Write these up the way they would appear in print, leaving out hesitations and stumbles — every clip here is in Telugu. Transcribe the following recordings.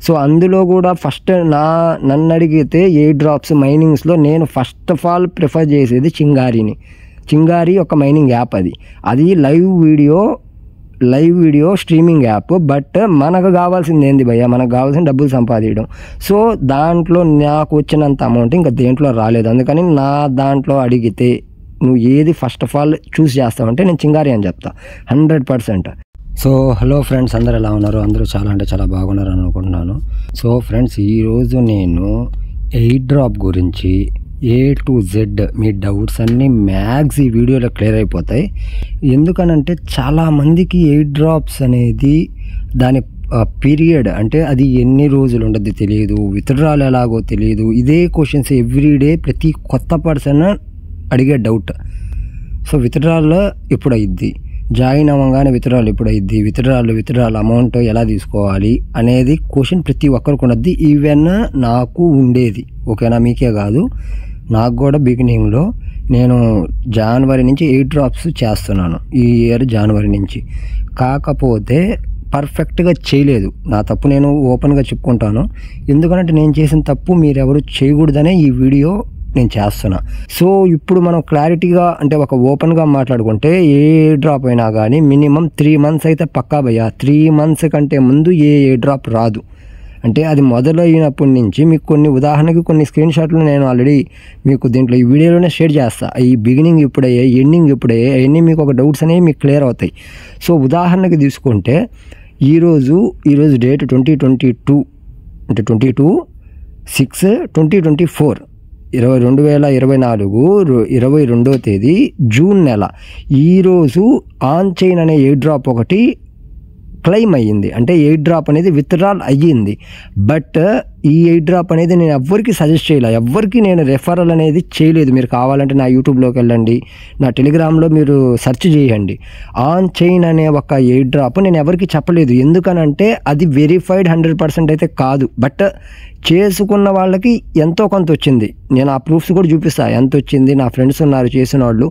సో అందులో కూడా ఫస్ట్ నన్ను అడిగితే ఎయిర్ డ్రాప్స్ మైనింగ్స్లో నేను ఫస్ట్ ఆఫ్ ఆల్ ప్రిఫర్ చేసేది చింగారి ఒక మైనింగ్ యాప్. అది live video streaming app. But మనకు కావాల్సింది ఏంది భయ్య, మనకు కావాల్సిన డబ్బులు సంపాదించడం. సో దాంట్లో నాకు వచ్చినంత అమౌంట్ ఇంకా దేంట్లో రాలేదు. అందుకని నా దాంట్లో అడిగితే నువ్వు ఏది ఫస్ట్ ఆఫ్ ఆల్ చూస్ చేస్తావంటే నేను చింగారి అని చెప్తా 100%. సో హలో ఫ్రెండ్స్, అందరు ఎలా ఉన్నారు? అందరూ చాలా బాగున్నారు అనుకుంటున్నాను. సో ఫ్రెండ్స్, ఈరోజు నేను ఎయిర్ డ్రాప్ గురించి A to Z me doubts అన్నీ మ్యాక్స్ ఈ వీడియోలో క్లియర్ అయిపోతాయి. ఎందుకనంటే చాలామందికి ఎయిర్ డ్రాప్స్ అనేది దాని పీరియడ్ అంటే అది ఎన్ని రోజులు ఉండదు తెలియదు, విత్డ్రాల్ ఎలాగో తెలియదు. ఇదే క్వశ్చన్స్ ఎవ్రీడే ప్రతి కొత్త పర్సన్ అడిగే డౌట్. సో విత్డ్రాల్ ఎప్పుడు అయ్యిద్ది, జాయిన్ అవ్వగానే విత్డ్రాల్ ఎప్పుడు అయ్యిద్ది, విత్డ్రాల్ అమౌంట్ ఎలా తీసుకోవాలి అనేది క్వశ్చన్ ప్రతి ఒక్కరికి ఉండద్ది. ఈవెన్ నాకు ఉండేది, ఓకేనా? మీకే కాదు, నాకు కూడా బిగినింగ్లో నేను జనవరి నుంచి ఎయిర్ డ్రాప్స్ చేస్తున్నాను, ఈ ఇయర్ జనవరి నుంచి. కాకపోతే పర్ఫెక్ట్గా చేయలేదు. నా తప్పు నేను ఓపెన్గా చెప్పుకుంటాను. ఎందుకంటే నేను చేసిన తప్పు మీరెవరు చేయకూడదనే ఈ వీడియో నేను చేస్తున్నా. సో ఇప్పుడు మనం క్లారిటీగా అంటే ఒక ఓపెన్గా మాట్లాడుకుంటే ఏ డ్రాప్ అయినా కానీ మినిమం 3 months అయితే పక్కా భయ్యా. 3 months కంటే ముందు ఏ డ్రాప్ రాదు. అంటే అది మొదలైనప్పటి నుంచి మీకు ఉదాహరణకి కొన్ని స్క్రీన్ షాట్లు నేను ఆల్రెడీ మీకు దీంట్లో ఈ వీడియోలోనే షేర్ చేస్తాను. ఈ బిగినింగ్ ఇప్పుడయ్యే, ఎండింగ్ ఇప్పుడయ్యే, అవన్నీ మీకు ఒక డౌట్స్ అనేవి మీకు క్లియర్ అవుతాయి. సో ఉదాహరణకి తీసుకుంటే ఈరోజు డేట్ 2022 అంటే 22/6/2024 2024 22వ తేదీ జూన్ నెల. ఈరోజు ఆన్ చైన్ అనే ఎయిర్ డ్రాప్ ఒకటి క్లెయిమ్ అయ్యింది. అంటే ఎయిర్ డ్రాప్ అనేది విత్డ్రాల్ అయ్యింది. బట్ ఈ ఎయిర్ డ్రాప్ అనేది నేను ఎవ్వరికి సజెస్ట్ చేయలేదు, ఎవ్వరికి నేను రెఫరల్ అనేది చేయలేదు. మీరు కావాలంటే నా యూట్యూబ్లోకి వెళ్ళండి, నా టెలిగ్రామ్లో మీరు సెర్చ్ చేయండి. ఆన్ చైన్ అనే ఒక ఎయిర్ డ్రాప్ నేను ఎవరికి చెప్పలేదు. ఎందుకనంటే అది వెరిఫైడ్ 100% అయితే కాదు. బట్ చేసుకున్న వాళ్ళకి ఎంతో కొంత వచ్చింది. నేను ఆ ప్రూఫ్స్ కూడా చూపిస్తాను ఎంత వచ్చింది. నా ఫ్రెండ్స్ ఉన్నారు చేసిన వాళ్ళు,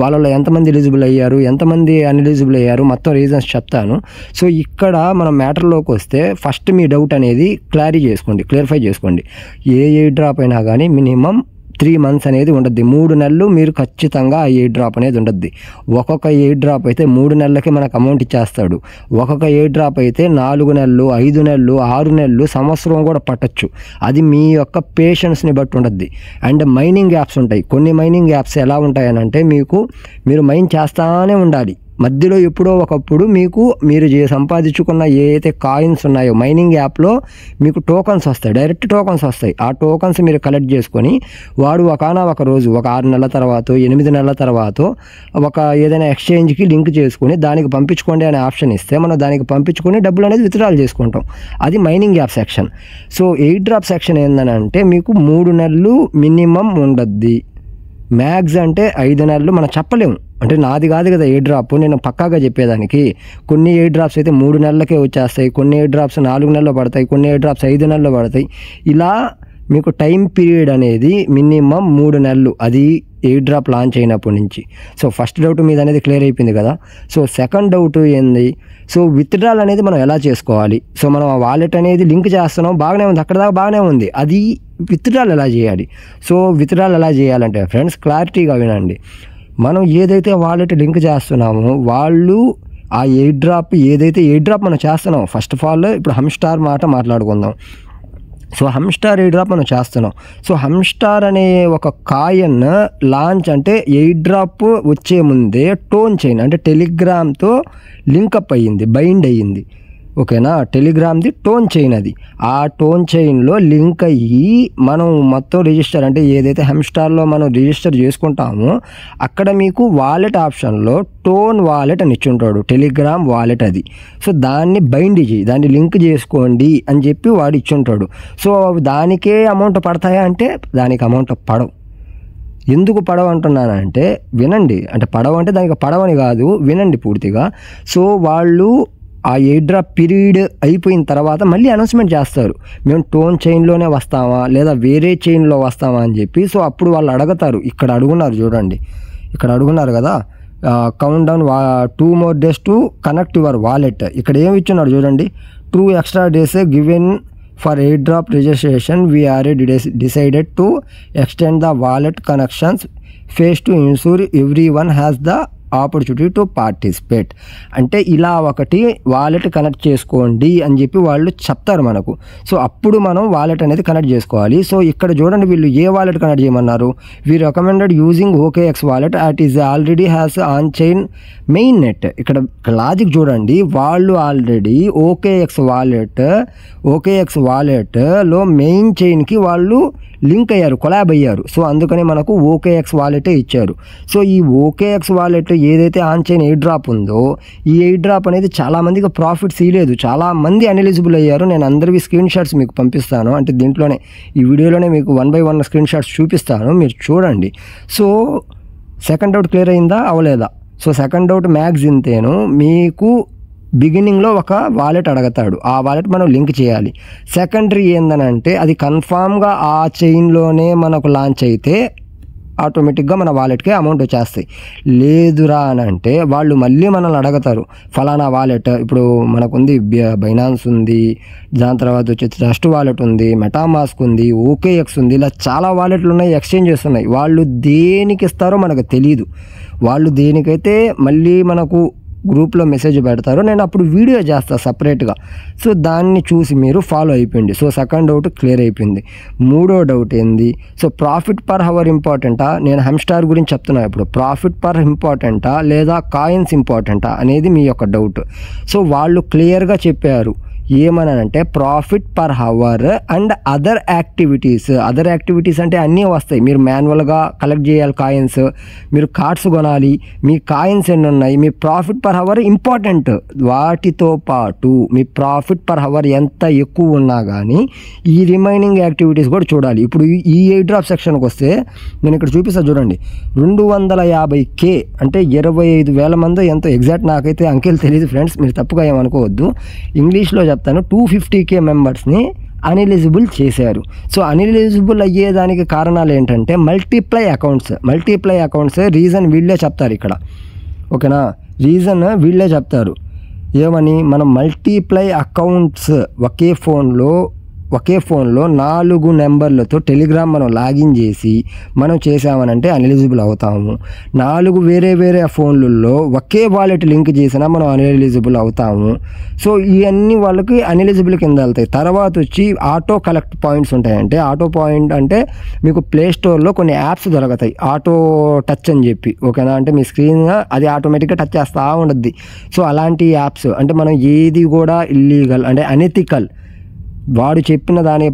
వాళ్ళలో ఎంతమంది ఎలిజిబుల్ అయ్యారు, ఎంతమంది అన్ఎలిజిబుల్ అయ్యారు, మొత్తం రీజన్స్ చెప్తాను. సో ఇక్కడ మనం మ్యాటర్లోకి వస్తే ఫస్ట్ మీ డౌట్ అనేది క్లారిఫై చేసుకోండి. ఏ ఎయిర్ డ్రాప్ అయినా కానీ మినిమం 3 months అనేది ఉండద్ది. 3 నెలలు మీరు ఖచ్చితంగా ఆ ఎయిర్ డ్రాప్ అనేది ఉండద్ది. ఒక్కొక్క ఎయిర్ డ్రాప్ అయితే 3 నెలలకి మనకు అమౌంట్ ఇచ్చేస్తాడు. ఒక్కొక్క ఎయిర్ డ్రాప్ అయితే 4 నెలలు, 5 నెలలు, 6 నెలలు, సంవత్సరం కూడా పట్టచ్చు. అది మీ యొక్క పేషెన్స్ని బట్టి ఉండద్ది. అండ్ మైనింగ్ యాప్స్ ఉంటాయి. కొన్ని మైనింగ్ యాప్స్ ఎలా ఉంటాయనంటే మీరు మైన్ చేస్తానే ఉండాలి. మధ్యలో ఎప్పుడో ఒకప్పుడు మీరు సంపాదించుకున్న ఏ అయితే కాయిన్స్ ఉన్నాయో మైనింగ్ యాప్లో మీకు టోకన్స్ వస్తాయి, డైరెక్ట్ టోకన్స్ వస్తాయి. ఆ టోకన్స్ మీరు కలెక్ట్ చేసుకొని వాడు ఒక రోజు, ఒక 6 నెలల తర్వాత, 8 నెలల తర్వాత ఒక ఏదైనా ఎక్స్చేంజ్కి లింక్ చేసుకొని దానికి పంపించుకోండి అనే ఆప్షన్ ఇస్తే మనం దానికి పంపించుకొని డబ్బులు అనేది విత్డ్రాల్ చేసుకుంటాం. అది mining app section. So air drop section ఏంటంటే మీకు 3 నెలలు మినిమం ఉండద్ది. మ్యాక్స్ అంటే 5 నెలలు మనం చెప్పలేము. అంటే నాది కాదు కదా ఎయిర్ డ్రాప్, నేను పక్కాగా చెప్పేదానికి. కొన్ని ఎయిర్ డ్రాప్స్ అయితే 3 నెలలకే వచ్చేస్తాయి, కొన్ని ఎయిర్ డ్రాప్స్ 4 నెలల్లో పడతాయి, కొన్ని ఎయిర్ డ్రాప్స్ 5 నెలల్లో పడతాయి. ఇలా మీకు టైం పీరియడ్ అనేది మినిమం 3 నెలలు, అది ఎయిర్ డ్రాప్ లాంచ్ అయినప్పటి నుంచి. సో ఫస్ట్ డౌట్ మీద అనేది క్లియర్ అయిపోయింది కదా. సో సెకండ్ డౌట్ ఏంది, సో విత్డ్రాల్ అనేది మనం ఎలా చేసుకోవాలి? సో మనం ఆ వాలెట్ అనేది లింక్ చేస్తున్నాం, బాగానే ఉంది, అక్కడ దాకా బాగానే ఉంది. అది విత్డ్రాల్ ఎలా చేయాలి? సో విత్డ్రాల్ ఎలా చేయాలంటే ఫ్రెండ్స్ క్లారిటీగా వినండి. మనం ఏదైతే వాలెట్ లింక్ చేస్తున్నామో వాళ్ళు ఆ ఎయిర్ డ్రాప్ మనం చేస్తున్నాం. ఫస్ట్ ఆఫ్ ఆల్ ఇప్పుడు హమ్స్టార్ మాట్లాడుకుందాం. సో హమ్స్టార్ ఎయిర్ డ్రాప్ మనం చేస్తున్నాం. సో హమ్స్టార్ అనే ఒక కాయిన్ లాంచ్ అంటే ఎయిర్ డ్రాప్ వచ్చే ముందే టోన్ చైన్ అంటే టెలిగ్రామ్తో లింకప్ అయ్యింది, బైండ్ అయ్యింది, ఓకేనా? టెలిగ్రామ్ది టోన్ చైన్. అది ఆ టోన్ చైన్లో లింక్ అయ్యి మనం మొత్తం రిజిస్టర్ అంటే ఏదైతే హమ్స్టార్లో మనం రిజిస్టర్ చేసుకుంటామో అక్కడ మీకు వాలెట్ ఆప్షన్లో టోన్ వాలెట్ అని ఇచ్చుంటాడు, టెలిగ్రామ్ వాలెట్ అది. సో దాన్ని బైండ్ దాన్ని లింక్ చేసుకోండి అని చెప్పి వాడు ఇచ్చుంటాడు. సో దానికే అమౌంట్ పడతాయా అంటే దానికి అమౌంట్ పడవు. ఎందుకు పడవ అంటున్నానంటే వినండి. అంటే పడవ అంటే దానికి పడవని కాదు, వినండి పూర్తిగా. సో వాళ్ళు ఆ ఎయిర్ డ్రాప్ పీరియడ్ అయిపోయిన తర్వాత మళ్ళీ అనౌన్స్మెంట్ చేస్తారు, మేము టోన్ చైన్లోనే వస్తామా లేదా వేరే చైన్లో వస్తామా అని చెప్పి. సో అప్పుడు వాళ్ళు అడుగుతారు, ఇక్కడ అడుగున్నారు చూడండి, ఇక్కడ అడుగున్నారు కదా, count down 2 more days to connect your wallet. ఇక్కడ ఏమి ఇచ్చున్నాడు చూడండి, 2 extra days given For airdrop registration, we already decided to extend the wallet connections phase to ensure everyone has the opportunity to participate. అంటే ఇలా ఒకటి వాలెట్ కనెక్ట్ చేసుకోండి అని చెప్పి వాళ్ళు చెప్తారు మనకు. సో అప్పుడు మనం వాలెట్ అనేది కనెక్ట్ చేసుకోవాలి. సో ఇక్కడ చూడండి వీళ్ళు ఏ వాలెట్ కనెక్ట్ చేయమన్నారు. We recommended using OKX wallet at is already has on chain main net. ఇక్కడ లాజిక్ చూడండి, వాళ్ళు ఆల్రెడీ OKX వాలెట్లో మెయిన్ చైన్కి వాళ్ళు లింక్ అయ్యారు, కొలాబ్ అయ్యారు. సో అందుకని మనకు OKX వాలెటే ఇచ్చారు. సో ఈ OKX వాలెట్ ఏదైతే ఆన్ చైన్ ఎయిర్ డ్రాప్ ఉందో, ఈ ఎయిర్ డ్రాప్ అనేది చాలామందికి ప్రాఫిట్స్ ఇవ్వలేదు, చాలామంది అన్ఎలిజిబుల్ అయ్యారు. నేను అందరివి స్క్రీన్ షాట్స్ మీకు పంపిస్తాను, అంటే దీంట్లోనే ఈ వీడియోలోనే మీకు 1 by 1 స్క్రీన్ షాట్స్ చూపిస్తాను, మీరు చూడండి. సో సెకండ్ డౌట్ క్లియర్ అయిందా అవలేదా? సో సెకండ్ డౌట్ మ్యాక్స్ ఇంతేను. మీకు బిగినింగ్లో ఒక వాలెట్ అడుగుతాడు, ఆ వాలెట్ మనం లింక్ చేయాలి. సెకండరీ ఏందనంటే అది కన్ఫామ్గా ఆ చైన్లోనే మనకు లాంచ్ అయితే ఆటోమేటిక్గా మన వాలెట్కి అమౌంట్ వచ్చేస్తాయి. లేదురా అని అంటే వాళ్ళు మళ్ళీ మనల్ని అడుగుతారు, ఫలానా వాలెట్ ఇప్పుడు మనకు ఉంది, బైనాన్స్ ఉంది, దాని తర్వాత వచ్చి ట్రస్ట్ వాలెట్ ఉంది, మెటామాస్క్ ఉంది, OKX ఉంది, ఇలా చాలా వాలెట్లు ఉన్నాయి, ఎక్స్చేంజెస్ ఉన్నాయి. వాళ్ళు దేనికి ఇస్తారో మనకు తెలియదు. వాళ్ళు దేనికైతే మళ్ళీ మనకు గ్రూప్లో మెసేజ్ పెడతారు, నేను అప్పుడు వీడియో చేస్తాను సపరేట్గా. సో దాన్ని చూసి మీరు ఫాలో అయిపోయింది. సో సెకండ్ డౌట్ క్లియర్ అయిపోయింది. మూడో డౌట్ ఏంది, సో ప్రాఫిట్ పర్ హవర్ ఇంపార్టెంటా, నేను హెమ్స్టార్ గురించి చెప్తున్నాను ఇప్పుడు, ప్రాఫిట్ పర్ ఇంపార్టెంటా లేదా కాయిన్స్ ఇంపార్టెంటా అనేది మీ యొక్క డౌట్. సో వాళ్ళు క్లియర్గా చెప్పారు ఏమనంటే profit per hour and other activities అంటే అన్నీ వస్తాయి. మీరు మాన్యువల్గా కలెక్ట్ చేయాలి కాయిన్స్, మీరు కార్డ్స్ కొనాలి, మీ కాయిన్స్ ఎన్ని ఉన్నాయి, మీ ప్రాఫిట్ పర్ హవర్ ఇంపార్టెంట్. వాటితో పాటు మీ ప్రాఫిట్ పర్ హవర్ ఎంత ఎక్కువ ఉన్నా కానీ ఈ రిమైనింగ్ యాక్టివిటీస్ కూడా చూడాలి. ఇప్పుడు ఈ ఎయిర్ డ్రాప్ సెక్షన్కి వస్తే నేను ఇక్కడ చూపిస్తాను చూడండి, 250K అంటే 25,000 మంది ఎంతో, ఎగ్జాక్ట్ నాకైతే అంకెలు తెలియదు ఫ్రెండ్స్, మీరు తప్పుగా ఏమనుకోవద్దు, ఇంగ్లీష్లో చెప్తాను. 250K మెంబర్స్ని అన్ఎలిజిబుల్ చేశారు. సో అన్ఎలిజిబుల్ అయ్యేదానికి కారణాలు ఏంటంటే మల్టీప్లై అకౌంట్స్ రీజన్ వీళ్ళే చెప్తారు ఇక్కడ, ఓకేనా? రీజన్ వీళ్ళే చెప్తారు ఏమని, మనం మల్టీప్లై అకౌంట్స్ ఒకే ఫోన్లో 4 నెంబర్లతో టెలిగ్రామ్ మనం లాగిన్ చేసి మనం చేసామనంటే అన్ఎలిజిబుల్ అవుతాము. 4 వేరే ఫోన్లలో ఒకే వాలెట్ లింక్ చేసినా మనం అన్ఎలిజిబుల్ అవుతాము. సో ఇవన్నీ వాళ్ళకి అన్ఎలిజిబుల్ కింద వెళ్తాయి. తర్వాత వచ్చి ఆటో కలెక్ట్ పాయింట్స్ ఉంటాయంటే, ఆటో పాయింట్ అంటే మీకు ప్లే స్టోర్లో కొన్ని యాప్స్ దొరుకుతాయి, ఆటో టచ్ అని చెప్పి, ఓకేనా? అంటే మీ స్క్రీన్ అది ఆటోమేటిక్గా టచ్ చేస్తూ ఉండద్ది. సో అలాంటి యాప్స్ అంటే మనం ఏది కూడా ఇల్లీగల్ అంటే అనెథికల్, వాడు చెప్పిన దాని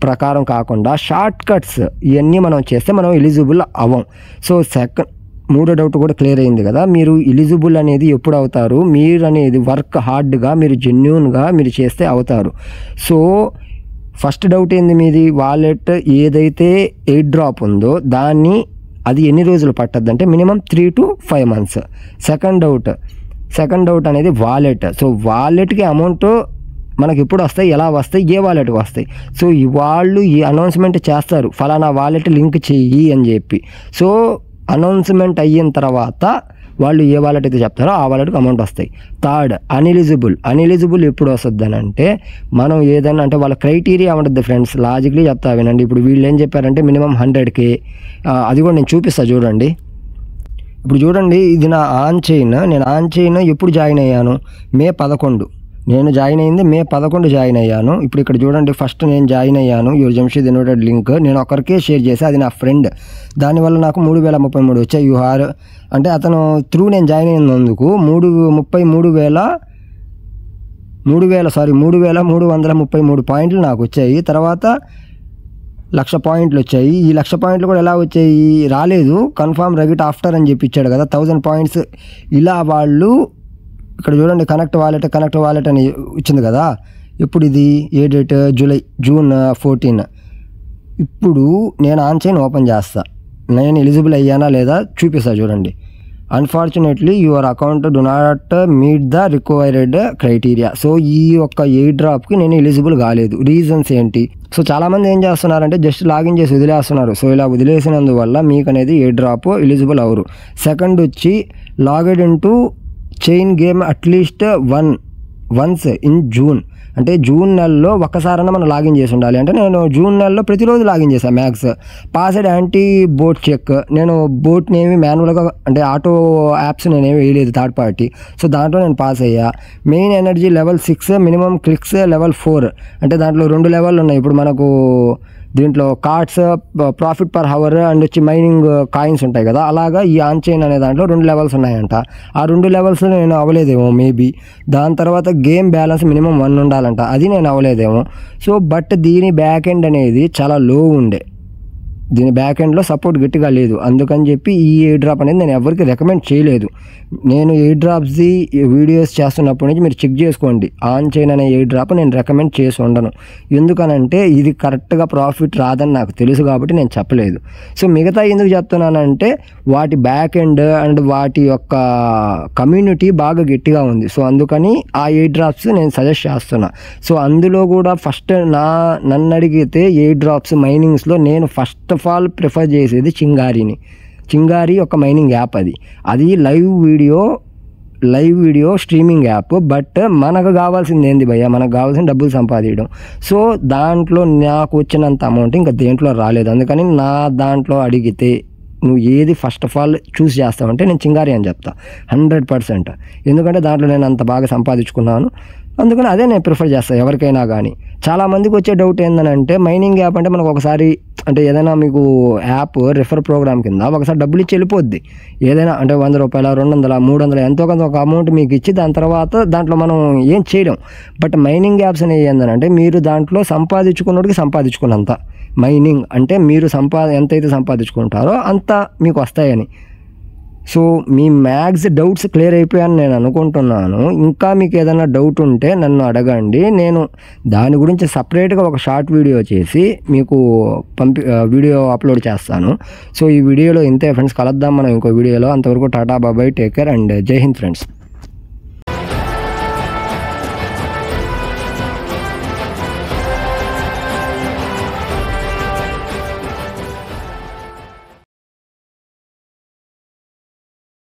ప్రకారం కాకుండా షార్ట్ కట్స్ ఇవన్నీ మనం చేస్తే మనం ఎలిజిబుల్ అవ్వం. సో మూడో డౌట్ కూడా క్లియర్ అయింది కదా. మీరు ఎలిజిబుల్ అనేది ఎప్పుడు అవుతారు, మీరు అనేది వర్క్ హార్డ్గా మీరు జెన్యూన్గా మీరు చేస్తే అవుతారు. సో ఫస్ట్ డౌట్ ఏంది మీది, వాలెట్ ఏదైతే ఎయిర్ డ్రాప్ ఉందో దాన్ని అది ఎన్ని రోజులు పట్టద్దు అంటే minimum 3 to 5 months. Second doubt అనేది వాలెట్. సో వాలెట్కి అమౌంట్ మనకి ఎప్పుడు వస్తాయి, ఎలా వస్తాయి, ఏ వాలెట్కి వస్తాయి. సో వాళ్ళు ఈ అనౌన్స్మెంట్ చేస్తారు ఫలానా వాలెట్ లింక్ చెయ్యి అని చెప్పి. సో అనౌన్స్మెంట్ అయిన తర్వాత వాళ్ళు ఏ వాలెట్ అయితే చెప్తారో ఆ వాలెట్కి అమౌంట్ వస్తాయి. థర్డ్ అన్ఎలిజిబుల్ ఎప్పుడు వస్తుంది అని అంటే మనం ఏదైనా అంటే వాళ్ళ క్రైటీరియా ఉంటుంది ఫ్రెండ్స్, లాజిక్లీ చెప్తా వినండి. ఇప్పుడు వీళ్ళు ఏం చెప్పారంటే మినిమం 100K, అది కూడా నేను చూపిస్తాను చూడండి. ఇప్పుడు చూడండి, ఇది నా ఆన్ చైన్, నేను ఆన్ చైన్ ఎప్పుడు జాయిన్ అయ్యాను, May 11 నేను జాయిన్ అయింది, May 11 జాయిన్ అయ్యాను. ఇప్పుడు ఇక్కడ చూడండి, ఫస్ట్ నేను జాయిన్ అయ్యాను, యువర్ జంషీద్ ఇన్వైటెడ్ లింక్ నేను ఒకరికే షేర్ చేసి, అది నా ఫ్రెండ్, దానివల్ల నాకు 3033 వచ్చాయి. యూఆర్ అంటే అతను త్రూ నేను జాయిన్ అయినందుకు 3,333 పాయింట్లు నాకు వచ్చాయి. తర్వాత 1,00,000 పాయింట్లు వచ్చాయి. ఈ 1,00,000 పాయింట్లు కూడా ఎలా వచ్చాయి, రాలేదు, కన్ఫామ్ రెగిట్ ఆఫ్టర్ అని చెప్పి ఇచ్చాడు కదా, 1000 పాయింట్స్. ఇలా వాళ్ళు ఇక్కడ చూడండి కనెక్ట్ వాలెట్ అని ఇచ్చింది కదా. ఇప్పుడు ఇది ఏ డేట్, జూన్ 14. ఇప్పుడు నేను ఆన్ చైన్ ఓపెన్ చేస్తా, నేను ఎలిజిబుల్ అయ్యానా లేదా చూపిస్తా చూడండి. Unfortunately your account do not meet the required criteria. So ఈ యొక్క ఎయిర్ డ్రాప్కి నేను ఎలిజిబుల్ కాలేదు. రీజన్స్ ఏంటి? సో చాలామంది ఏం చేస్తున్నారంటే జస్ట్ లాగిన్ చేసి వదిలేస్తున్నారు. సో ఇలా వదిలేసినందువల్ల మీకు అనేది ఎయిర్ డ్రాప్ ఎలిజిబుల్ అవరు. సెకండ్ వచ్చి logged in to chain game at least once in June, అంటే జూన్ నెలలో ఒక్కసారైనా మనం లాగిన్ చేసి ఉండాలి. అంటే నేను జూన్ నెలలో ప్రతిరోజు లాగిన్ చేశాను max. Password anti bot check. నేను బోట్ని ఏమి మాన్యువల్గా అంటే ఆటో యాప్స్ నేనేమి వేయలేదు థర్డ్ పార్టీ. సో దాంట్లో నేను పాస్ అయ్యా. Main energy level 6, minimum clicks level 4. అంటే దాంట్లో 2 లెవెల్ ఉన్నాయి. ఇప్పుడు మనకు దీంట్లో cards, profit per hour and వచ్చి మైనింగ్ కాయిన్స్ ఉంటాయి కదా, అలాగా ఈ ఆన్ చైన్ అనే దాంట్లో 2 లెవెల్స్ ఉన్నాయంట. ఆ 2 లెవెల్స్ నేను అవ్వలేదేమో మేబీ. దాని తర్వాత గేమ్ బ్యాలెన్స్ మినిమం 1 ఉండాలంట, అది నేను అవ్వలేదేమో. సో బట్ దీని బ్యాక్ ఎండ్ అనేది చాలా లో ఉండే, దీని బ్యాక్ ఎండ్లో సపోర్ట్ గట్టిగా లేదు. అందుకని చెప్పి ఈ ఎయిర్ డ్రాప్ అనేది నేను ఎవరికి రికమెండ్ చేయలేదు. నేను ఎయిర్ డ్రాప్స్ది వీడియోస్ చేస్తున్నప్పటి నుంచి మీరు చెక్ చేసుకోండి. ఆన్ చైన్ అనే ఎయిర్ డ్రాప్ నేను రికమెండ్ చేసి ఉండను. ఎందుకనంటే ఇది కరెక్ట్గా ప్రాఫిట్ రాదని నాకు తెలుసు కాబట్టి నేను చెప్పలేదు. సో మిగతా ఎందుకు చెప్తున్నానంటే వాటి బ్యాక్ ఎండ్ అండ్ వాటి యొక్క కమ్యూనిటీ బాగా గట్టిగా ఉంది. సో అందుకని ఆ ఎయిర్ డ్రాప్స్ నేను సజెస్ట్ చేస్తున్నా. సో అందులో కూడా ఫస్ట్ నన్ను అడిగితే ఎయిర్ డ్రాప్స్ మైనింగ్స్లో నేను ఫస్ట్ ఆఫ్ ఆల్ ప్రిఫర్ చేసేది చింగారీని. చింగారీ ఒక మైనింగ్ యాప్. అది live video streaming app. But మనకు కావాల్సింది ఏంది భయ్య, మనకు కావాల్సిన డబ్బులు సంపాదించడం. సో దాంట్లో నాకు వచ్చినంత అమౌంట్ ఇంకా దేంట్లో రాలేదు. అందుకని నా దాంట్లో అడిగితే నువ్వు ఏది ఫస్ట్ ఆఫ్ ఆల్ చూస్ చేస్తావంటే నేను చింగారీ అని చెప్తా 100%. ఎందుకంటే దాంట్లో నేను అంత బాగా సంపాదించుకున్నాను. అందుకని అదే నేను ప్రిఫర్ చేస్తాను ఎవరికైనా కానీ. చాలామందికి వచ్చే డౌట్ ఏంటంటే మైనింగ్ యాప్ అంటే మనకు ఒకసారి అంటే ఏదైనా మీకు యాప్ రిఫర్ ప్రోగ్రామ్ కింద ఒకసారి డబ్బులు ఇచ్చి వెళ్ళిపోద్ది. ఏదైనా అంటే 100 రూపాయలు, 200, 300 ఎంతో కొంత ఒక అమౌంట్ మీకు ఇచ్చి దాని తర్వాత దాంట్లో మనం ఏం చేయలేం. బట్ మైనింగ్ యాప్స్ అనేవి ఏంటంటే మీరు దాంట్లో సంపాదించుకున్నోడికి సంపాదించుకున్నంత మైనింగ్ అంటే మీరు ఎంతైతే సంపాదించుకుంటారో అంత మీకు వస్తాయని. సో మీ మ్యాక్స్ డౌట్స్ క్లియర్ అయిపోయాయని నేను అనుకుంటున్నాను. ఇంకా మీకు ఏదైనా డౌట్ ఉంటే నన్ను అడగండి. నేను దాని గురించి సపరేట్గా ఒక షార్ట్ వీడియో చేసి మీకు వీడియో అప్లోడ్ చేస్తాను. సో ఈ వీడియోలో ఇంతే ఫ్రెండ్స్, కలుద్దాం మనం ఇంకో వీడియోలో. అంతవరకు టాటా బాబాయ్, టేక్ కేర్ అండ్ జై హింద్ ఫ్రెండ్స్.